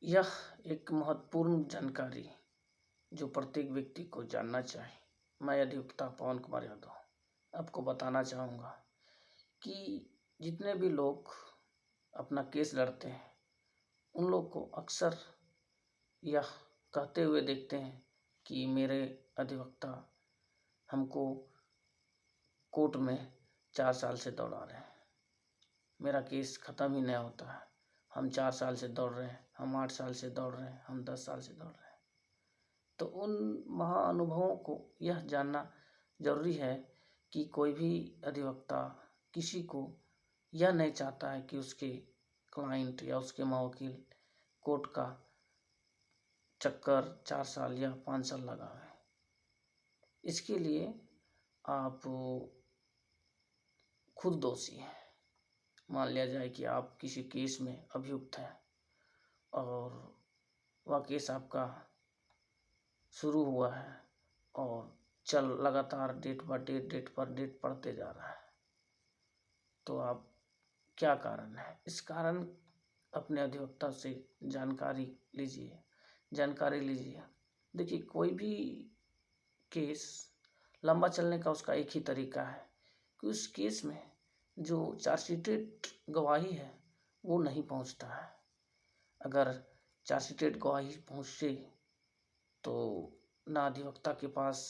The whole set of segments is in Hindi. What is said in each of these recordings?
यह एक महत्वपूर्ण जानकारी जो प्रत्येक व्यक्ति को जानना चाहिए। मैं अधिवक्ता पवन कुमार यादव आपको बताना चाहूँगा कि जितने भी लोग अपना केस लड़ते हैं उन लोग को अक्सर यह कहते हुए देखते हैं कि मेरे अधिवक्ता हमको कोर्ट में 4 साल से दौड़ा रहे हैं, मेरा केस ख़त्म ही नहीं होता है। हम 4 साल से दौड़ रहे हैं, हम 8 साल से दौड़ रहे हैं, हम 10 साल से दौड़ रहे हैं। तो उन महाअनुभवों को यह जानना ज़रूरी है कि कोई भी अधिवक्ता किसी को यह नहीं चाहता है कि उसके क्लाइंट या उसके मवकील कोर्ट का चक्कर 4 साल या 5 साल लगाए। इसके लिए आप खुद दोषी हैं। मान लिया जाए कि आप किसी केस में अभियुक्त हैं और वह केस आपका शुरू हुआ है और लगातार डेट पर डेट पड़ते जा रहा है, तो आप क्या कारण है? इस कारण अपने अधिवक्ता से जानकारी लीजिए। देखिए, कोई भी केस लंबा चलने का उसका एक ही तरीका है कि उस केस में जो चार्जशीटेड गवाही है वो नहीं पहुंचता है। अगर चार्जशीटेड गवाही पहुंचे तो ना अधिवक्ता के पास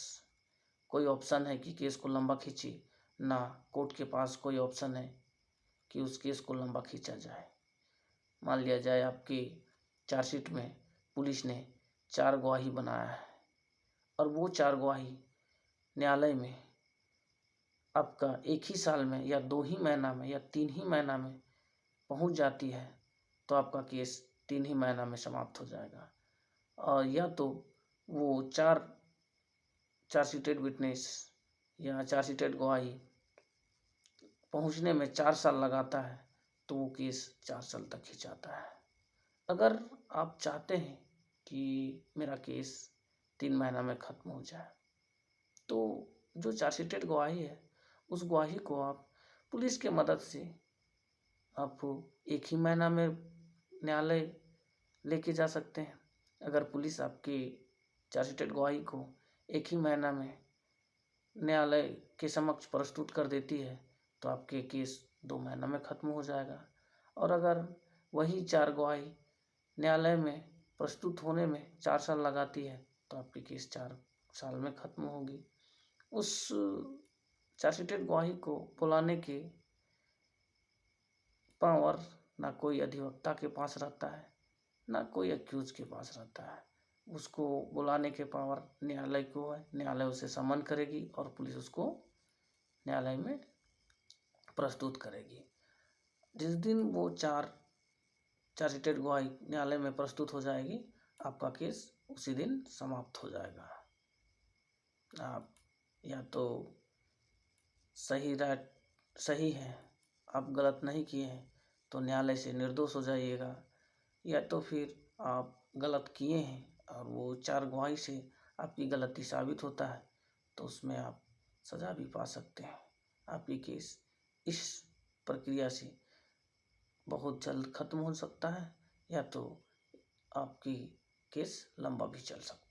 कोई ऑप्शन है कि केस को लंबा खींचे, ना कोर्ट के पास कोई ऑप्शन है कि उस केस को लंबा खींचा जाए। मान लिया जाए आपकी चार्जशीट में पुलिस ने 4 गवाही बनाया है और वो 4 गवाही न्यायालय में आपका 1 ही साल में या 2 ही महीना में या 3 ही महीना में पहुंच जाती है, तो आपका केस 3 ही महीना में समाप्त हो जाएगा। और या तो वो 4 चार्जशीटेड विटनेस या चार्जशीटेड गवाही पहुंचने में 4 साल लगाता है, तो वो केस 4 साल तक खिंचाता है। अगर आप चाहते हैं कि मेरा केस 3 महीना में ख़त्म हो जाए, तो जो चार्जशीटेड गवाही है उस गवाही को आप पुलिस के मदद से आप 1 ही महीना में न्यायालय लेके जा सकते हैं। अगर पुलिस आपकी चार्जशीटेड गवाही को 1 ही महीना में न्यायालय के समक्ष प्रस्तुत कर देती है, तो आपके केस 2 महीना में ख़त्म हो जाएगा। और अगर वही 4 गवाही न्यायालय में प्रस्तुत होने में 4 साल लगाती है, तो आपकी केस 4 साल में ख़त्म होगी। उस चार्जशीटेड गवाही को बुलाने के पावर ना कोई अधिवक्ता के पास रहता है, ना कोई अक्यूज के पास रहता है। उसको बुलाने के पावर न्यायालय को है। न्यायालय उसे समन करेगी और पुलिस उसको न्यायालय में प्रस्तुत करेगी। जिस दिन वो 4 चार्जशीटेड गवाही न्यायालय में प्रस्तुत हो जाएगी, आपका केस उसी दिन समाप्त हो जाएगा। आप या तो सही है, आप गलत नहीं किए हैं तो न्यायालय से निर्दोष हो जाइएगा, या तो फिर आप गलत किए हैं और वो 4 गवाही से आपकी गलती साबित होता है, तो उसमें आप सज़ा भी पा सकते हैं। आपकी केस इस प्रक्रिया से बहुत जल्द ख़त्म हो सकता है, या तो आपकी केस लंबा भी चल सकता है।